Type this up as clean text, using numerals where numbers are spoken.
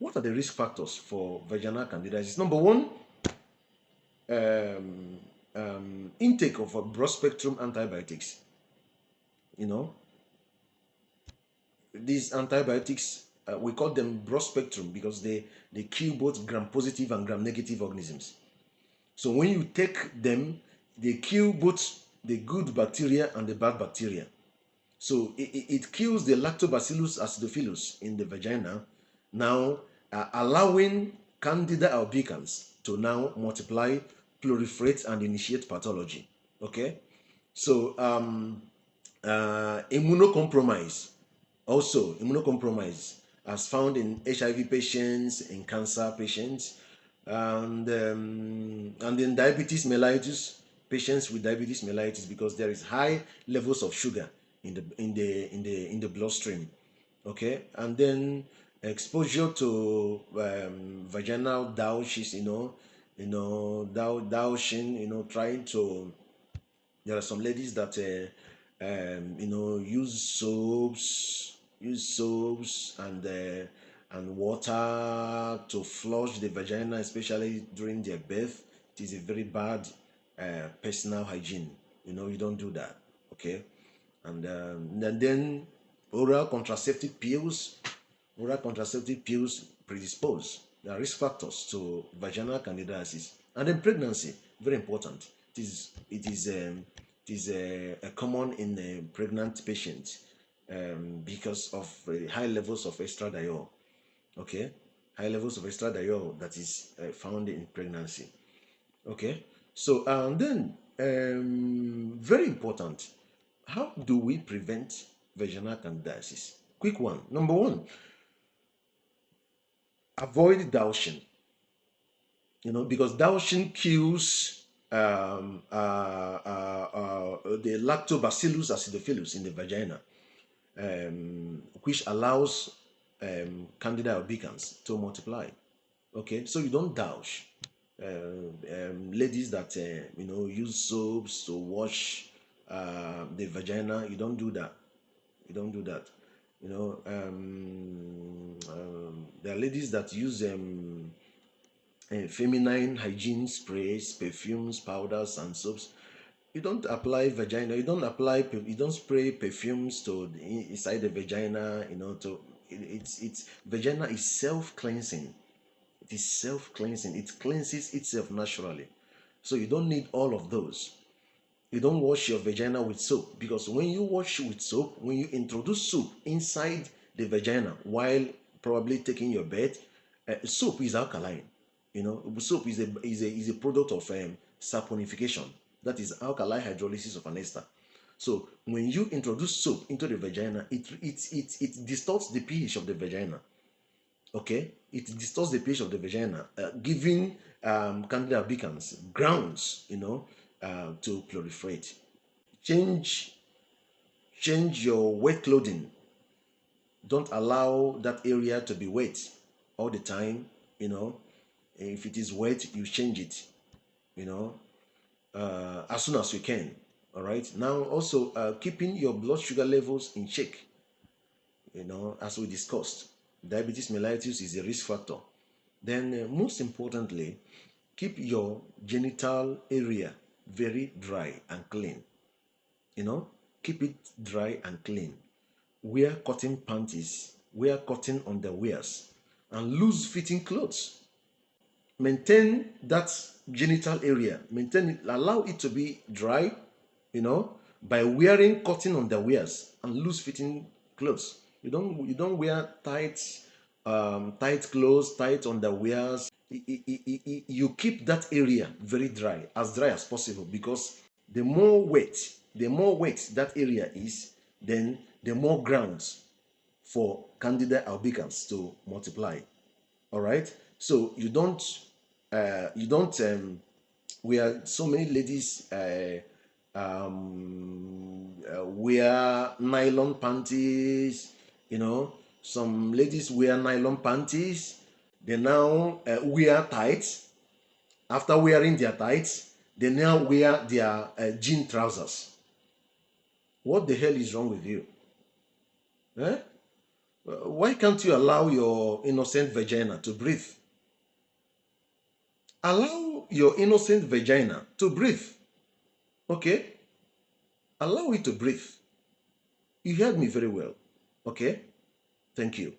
What are the risk factors for vaginal candidiasis? Number one, intake of a broad spectrum antibiotics. You know, these antibiotics, we call them broad spectrum because they kill both gram-positive and gram-negative organisms. So when you take them, they kill both the good bacteria and the bad bacteria. So it kills the lactobacillus acidophilus in the vagina, now allowing Candida albicans to now multiply, proliferate, and initiate pathology. Okay, so immunocompromise, also immunocompromise as found in HIV patients, in cancer patients, and in diabetes mellitus, patients with diabetes mellitus, because there is high levels of sugar in the bloodstream. Okay, and then exposure to vaginal douches, douching, trying to. There are some ladies that use soaps and water to flush the vagina, especially during their birth. It is a very bad personal hygiene. You don't do that. Okay, and then oral contraceptive pills predispose. There are risk factors to vaginal candidiasis. And then pregnancy, very important. It is common in pregnant patients because of high levels of estradiol. Okay, high levels of estradiol that is found in pregnancy. Okay, so and then very important, how do we prevent vaginal candidiasis? Quick one. Number one, avoid douching. Because douching kills the lactobacillus acidophilus in the vagina, which allows Candida albicans to multiply. Okay, so you don't douche. Ladies that use soaps to wash the vagina, you don't do that. There are ladies that use feminine hygiene sprays, perfumes, powders, and soaps. You don't apply vagina. You don't spray perfumes to inside the vagina. It's vagina is self-cleansing. It is self-cleansing. It cleanses itself naturally. So you don't need all of those. You don't wash your vagina with soap, because when you wash with soap, when you introduce soap inside the vagina while probably taking your bath, soap is alkaline. Soap is a product of saponification. That is alkali hydrolysis of an ester. So when you introduce soap into the vagina, it distorts the pH of the vagina. Okay, it distorts the pH of the vagina, giving Candida albicans grounds, to proliferate. Change your wet clothing. Don't allow that area to be wet all the time. If it is wet, you change it. As soon as you can. All right. Now, also keeping your blood sugar levels in check. As we discussed, diabetes mellitus is a risk factor. Then, most importantly, keep your genital area very dry and clean. Keep it dry and clean. Wear cotton panties, wear cotton underwears, and loose fitting clothes. Maintain that genital area. Maintain it, allow it to be dry, by wearing cotton underwears and loose fitting clothes. You don't wear tight clothes, tight underwears. You keep that area very dry as possible, because the more wet that area is, then the more grounds for Candida albicans to multiply. All right, so you don't where so many ladies wear nylon panties. Some ladies wear nylon panties. They now wear tights. After wearing their tights, they now wear their jean trousers. What the hell is wrong with you? Why can't you allow your innocent vagina to breathe? Allow your innocent vagina to breathe. Okay? Allow it to breathe. You heard me very well. Okay? Thank you.